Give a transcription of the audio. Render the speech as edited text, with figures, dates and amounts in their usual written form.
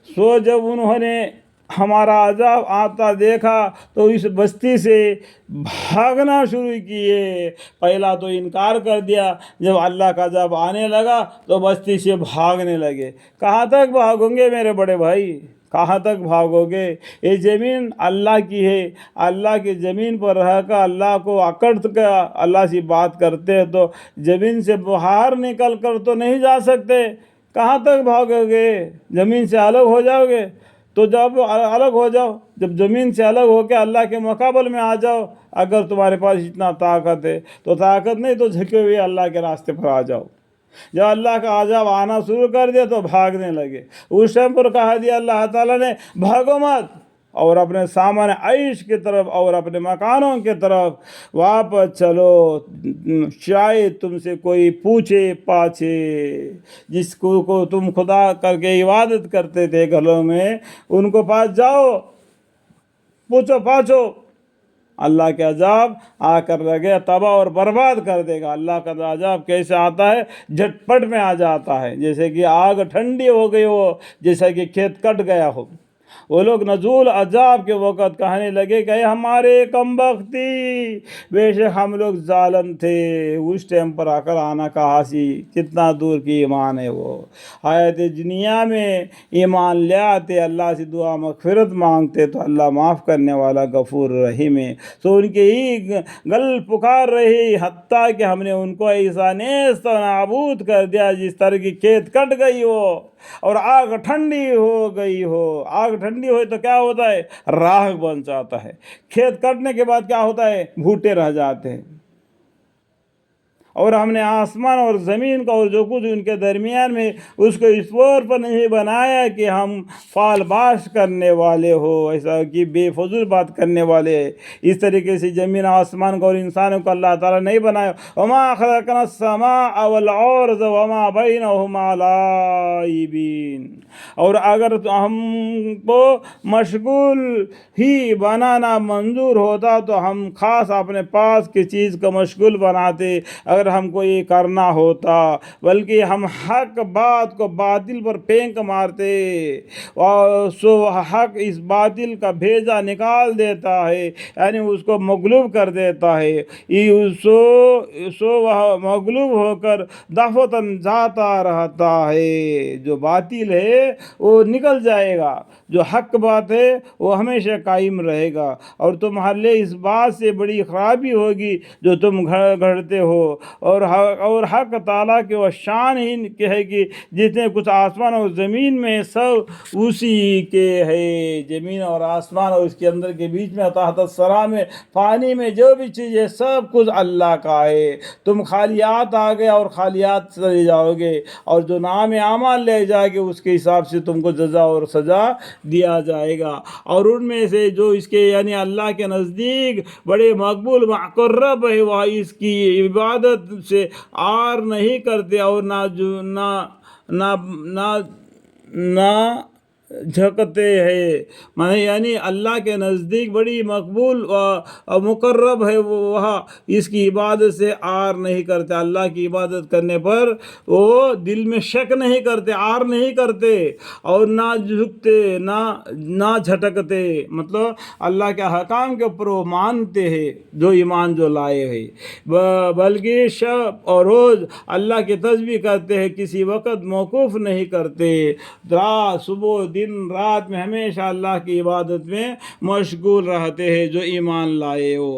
سو جب انہوں نے ہمارا عذاب آتا دیکھا تو اس بستی سے بھاگنا شروع کیے. پہلا تو انکار کر دیا، جب اللہ کا عذاب آنے لگا تو بستی سے بھاگنے لگے. کہاں تک بھاگو گے میرے بڑے بھائی، کہاں تک بھاگو گے؟ یہ زمین اللہ کی ہے. اللہ کی زمین پر رہ کر اللہ کو اکڑ کر اللہ سے بات کرتے ہیں تو زمین سے باہر نکل کر تو نہیں جا سکتے. کہاں تک بھاگو گے؟ زمین سے الگ ہو جاؤ گے. تو جب الگ ہو جاؤ، جب زمین سے الگ ہو کے اللہ کے مقابل میں آ جاؤ. اگر تمہارے پاس اتنا طاقت ہے تو طاقت نہیں تو جھکے ہوئے اللہ کے راستے پر آ جاؤ. جب اللہ کا عذاب آنا شروع کر دیا تو بھاگنے لگے. اس ٹائم پر کہا دیا اللہ تعالیٰ نے بھاگو مت، اور اپنے سامان عیش کی طرف اور اپنے مکانوں کی طرف واپس چلو. شاید تم سے کوئی پوچھے پاچھے، جس کو تم خدا کر کے عبادت کرتے تھے گھروں میں، ان کو پاس جاؤ، پوچھو پاچھو. اللہ کے عذاب آ کر لگے تباہ اور برباد کر دے گا. اللہ کا عذاب کیسے آتا ہے؟ جھٹپٹ میں آ جاتا ہے، جیسے کہ آگ ٹھنڈی ہو گئی ہو، جیسا کہ کھیت کٹ گیا ہو. وہ لوگ نزول عذاب کے وقت کہنے لگے کہ ہمارے کم بختی، بے شک ہم لوگ ظالم تھے. اس ٹائم پر آ کر آنا کہا سی کتنا دور کی ایمان ہے. وہ حیات دنیا میں ایمان لے آتے، اللہ سے دعا مغفرت مانگتے تو اللہ معاف کرنے والا غفور رحیم ہے. تو ان کے ہی گل پکار رہی، حتیٰ کہ ہم نے ان کو ایسا نیست و نابود کر دیا جس طرح کی کھیت کٹ گئی ہو اور آگ ٹھنڈی ہو گئی ہو. آگ ٹھنڈی ہوئی تو کیا ہوتا ہے؟ راکھ بن جاتا ہے. کھیت کٹنے کے بعد کیا ہوتا ہے؟ بھوٹے رہ جاتے ہیں. اور ہم نے آسمان اور زمین کا اور جو کچھ ان کے درمیان میں اس کو اس طور پر نہیں بنایا کہ ہم فال باش کرنے والے ہو، ایسا کہ بے فضول بات کرنے والے. اس طریقے سے زمین آسمان کو اور انسانوں کو اللہ تعالیٰ نہیں بنایا. وما خلقنا السماء والارض وما بینہما لاعبین. اور اگر ہم کو مشغول ہی بنانا منظور ہوتا تو ہم خاص اپنے پاس کی چیز کو مشغول بناتے اگر ہم کو یہ کرنا ہوتا، بلکہ ہم حق بات کو باطل پر پھینک مارتے. اور سو حق اس باطل کا بھیجا نکال دیتا ہے، یعنی اس کو مغلوب کر دیتا ہے. سو وہ مغلوب ہو کر دفعتاً جاتا رہتا ہے. جو باطل ہے وہ نکل جائے گا، جو حق بات ہے وہ ہمیشہ قائم رہے گا. اور تمہارے لیے اس بات سے بڑی خرابی ہوگی جو تم گھڑتے ہو. اور حق تعالیٰ کی وہ شان ہی ہے کہ جتنے کچھ آسمان اور زمین میں سب اسی کے ہے. زمین اور آسمان اور اس کے اندر کے بیچ میں تحت الثری میں پانی میں جو بھی چیز ہے سب کچھ اللہ کا ہے. تم خالیات آ گئے اور خالیات چلے جاؤ گے، اور جو نام اعمال لے جائے گے اس کے حساب سے تم کو جزا اور سزا دیا جائے گا. اور ان میں سے جو اس کے یعنی اللہ کے نزدیک بڑے مقبول مقرب ہے وہ اس کی عبادت سے آر نہیں کرتے اور نہ جھکتے ہیں. یعنی اللہ کے نزدیک بڑی مقبول و مقرب ہے وہ اس کی عبادت سے آر نہیں کرتے. اللہ کی عبادت کرنے پر وہ دل میں شک نہیں کرتے، آر نہیں کرتے اور نہ جھکتے نہ جھٹکتے. مطلب اللہ کے حکام کے اوپر وہ مانتے ہیں جو ایمان جو لائے ہیں، بلکہ شب اور روز اللہ کی تسبیح کرتے ہیں، کسی وقت موقوف نہیں کرتے. رات صبح دن رات میں ہمیشہ اللہ کی عبادت میں مشغول رہتے ہیں جو ایمان لائے ہو.